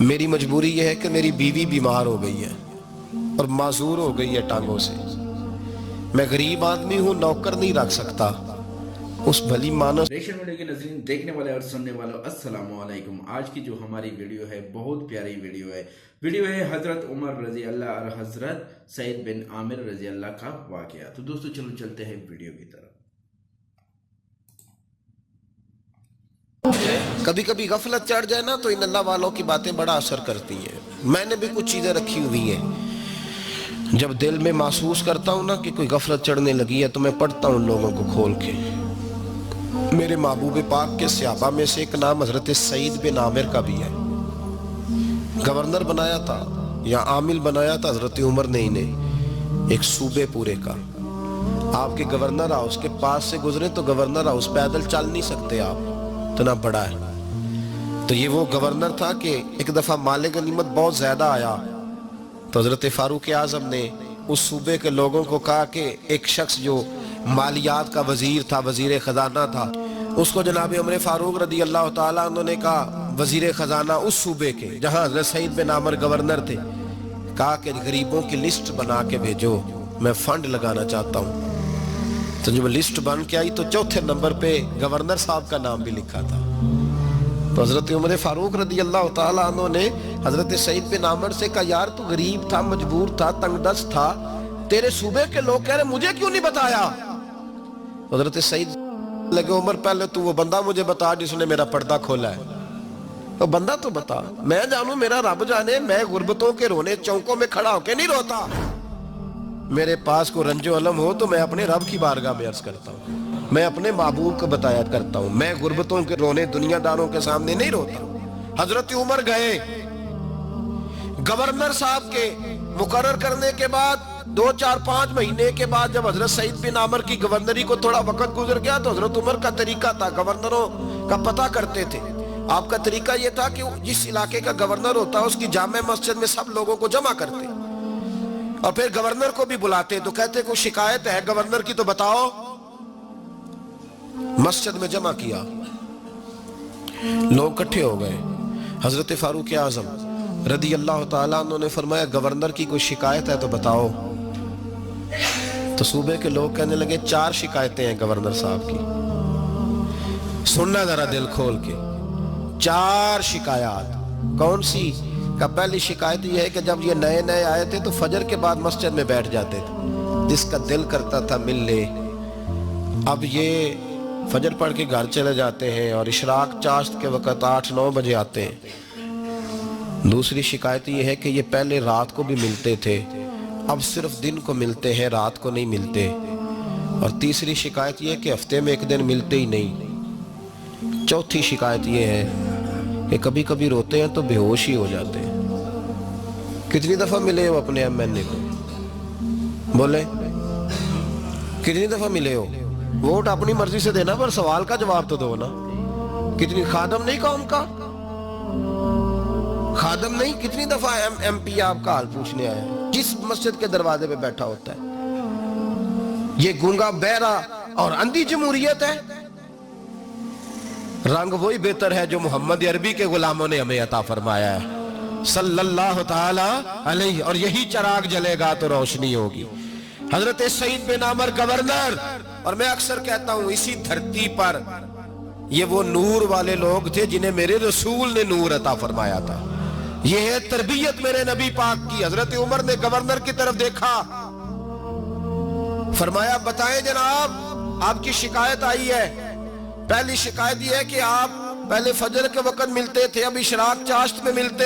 میری مجبوری یہ ہے کہ میری بیوی بیمار ہو گئی ہے اور معذور ہو گئی ہے ٹانگوں سے. میں غریب آدمی ہوں, نوکر نہیں رکھ سکتا. اس بھلی مانس ریشن ویڈیو کے ناظرین, دیکھنے والے اور سننے والوں السلام علیکم. آج کی جو ہماری ویڈیو ہے بہت پیاری ویڈیو ہے حضرت عمر رضی اللہ اور حضرت سعید بن عامر رضی اللہ کا واقعہ. تو دوستو چلو چلتے ہیں ویڈیو کی طرف. کبھی کبھی غفلت چڑھ جائے نا تو ان اللہ والوں کی باتیں بڑا اثر کرتی ہیں. میں نے بھی کچھ چیزیں رکھی ہوئی ہیں, جب دل میں محسوس کرتا ہوں نا کہ کوئی غفلت چڑھنے لگی ہے تو میں پڑھتا ہوں لوگوں کو کھول کے. میرے محبوب پاک کے صحابہ میں سے ایک نام حضرت سعید بن عامر کا بھی ہے. گورنر بنایا تھا یا عامل بنایا تھا حضرت عمر نے انہیں, ایک صوبے پورے کا. آپ کے گورنر ہاؤس کے پاس سے گزرے تو گورنر ہاؤس پیدل چل نہیں سکتے آپ, اتنا بڑا ہے. تو یہ وہ گورنر تھا کہ ایک دفعہ مال غنیمت بہت زیادہ آیا تو حضرت فاروق اعظم نے اس صوبے کے لوگوں کو کہا کہ ایک شخص جو مالیات کا وزیر تھا, وزیر خزانہ تھا, اس کو جناب عمر فاروق رضی اللہ تعالیٰ عنہ نے کہا, وزیر خزانہ اس صوبے کے جہاں حضرت سعید بن عامر گورنر تھے, کہا کہ غریبوں کی لسٹ بنا کے بھیجو, میں فنڈ لگانا چاہتا ہوں. تو جب لسٹ بن کے آئی تو چوتھے نمبر پہ گورنر صاحب کا نام بھی لکھا تھا. تو حضرت عمر فاروق رضی اللہ تعالیٰ عنہ نے حضرت سعید بن عامر سے کہا, یار تو غریب تھا, مجبور تھا, تنگ دست تھا, تیرے صوبے کے لوگ کہہ رہے مجھے کیوں نہیں بتایا؟ حضرت سعید لگے, عمر پہلے تو وہ بندہ مجھے بتا جس نے میرا پردہ کھولا ہے. تو بندہ تو بتا, میں جانوں, میرا رب جانے, میں غربتوں کے رونے چونکوں میں کھڑا ہو کے نہیں روتا. میرے پاس کو رنج و علم ہو تو میں اپنے رب کی بارگاہ میں عرض کرتا ہوں, میں اپنے محبوب کو بتایا کرتا ہوں, میں غربتوں کے رونے دنیا داروں کے سامنے نہیں روتا. حضرت عمر گئے, گورنر صاحب کے مقرر کرنے کے بعد 2-4-5 مہینے کے بعد جب حضرت سعید بن عامر کی گورنری کو تھوڑا وقت گزر گیا تو حضرت عمر کا طریقہ تھا, گورنروں کا پتہ کرتے تھے. آپ کا طریقہ یہ تھا کہ جس علاقے کا گورنر ہوتا ہے اس کی جامع مسجد میں سب لوگوں کو جمع کرتے اور پھر گورنر کو بھی بلاتے, تو کہتے کوئی شکایت ہے گورنر کی تو بتاؤ. مسجد میں جمع کیا, لوگ کٹھے ہو گئے. حضرت فاروق اعظم رضی اللہ تعالیٰ عنہ نے فرمایا, گورنر کی کوئی شکایت ہے تو بتاؤ. تو صوبے کے لوگ کہنے لگے 4 شکایتیں ہیں گورنر صاحب کی. سننا ذرا دل کھول کے, 4 شکایات. کون سی؟ کہ پہلی شکایت یہ ہے کہ جب یہ نئے نئے آئے تھے تو فجر کے بعد مسجد میں بیٹھ جاتے تھے, جس کا دل کرتا تھا مل لے. اب یہ فجر پڑھ کے گھر چلے جاتے ہیں اور اشراق چاشت کے وقت 8-9 بجے آتے ہیں. دوسری شکایت یہ ہے کہ یہ پہلے رات کو بھی ملتے تھے, اب صرف دن کو ملتے ہیں, رات کو نہیں ملتے. اور تیسری شکایت یہ ہے کہ ہفتے میں ایک دن ملتے ہی نہیں. چوتھی شکایت یہ ہے کہ کبھی کبھی روتے ہیں تو بے ہوش ہی ہو جاتے ہیں. کتنی دفعہ ملے ہو اپنے ایم این اے کو؟ بولے کتنی دفعہ ملے ہو؟ ووٹ اپنی مرضی سے دینا پر سوال کا جواب تو دو نا. کتنی خادم نہیں قوم کا, خادم نہیں, کتنی دفعہ ایم پی آپ کا حال پوچھنے آیا ہے جس مسجد کے دروازے پہ بیٹھا ہوتا ہے؟ یہ گونگا بہرا اور اندھی جمہوریت ہے. رنگ وہی بہتر ہے جو محمد عربی کے غلاموں نے ہمیں عطا فرمایا ہے صلی اللہ تعالی علیہ, اور یہی چراغ جلے گا تو روشنی ہوگی. حضرت سعید بن عامر گورنر, اور میں اکثر کہتا ہوں اسی دھرتی پر یہ وہ نور والے لوگ تھے جنہیں میرے رسول نے نور عطا فرمایا تھا. یہ ہے تربیت میرے نبی پاک کی. حضرت عمر نے گورنر کی طرف دیکھا, فرمایا بتائیں جناب آپ کی شکایت آئی ہے. پہلی شکایت یہ ہے کہ آپ پہلے فجر کے وقت ملتے تھے, اب اشراق چاشت میں ملتے.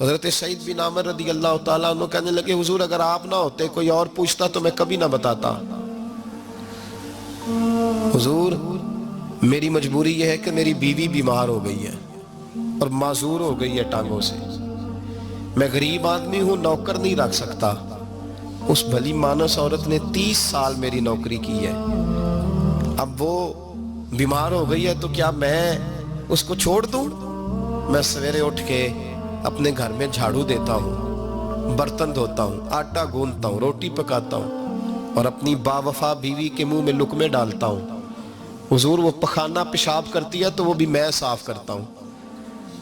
حضرت سعید بن عامر رضی اللہ تعالیٰ عنہ کہنے لگے, حضور اگر آپ نہ ہوتے کوئی اور پوچھتا تو میں کبھی نہ بتاتا. حضور میری مجبوری یہ ہے کہ میری بیوی بیمار ہو گئی ہے اور معذور ہو گئی ہے ٹانگوں سے. میں غریب آدمی ہوں, نوکر نہیں رکھ سکتا. اس بھلی مانس عورت نے 30 سال میری نوکری کی ہے, اب وہ بیمار ہو گئی ہے تو کیا میں اس کو چھوڑ دوں؟ میں سویرے اٹھ کے اپنے گھر میں جھاڑو دیتا ہوں, برتن دھوتا ہوں, آٹا گوندتا ہوں, روٹی پکاتا ہوں اور اپنی باوفا بیوی کے منہ میں لقمے ڈالتا ہوں. حضور وہ پخانہ پیشاب کرتی ہے تو وہ بھی میں صاف کرتا ہوں.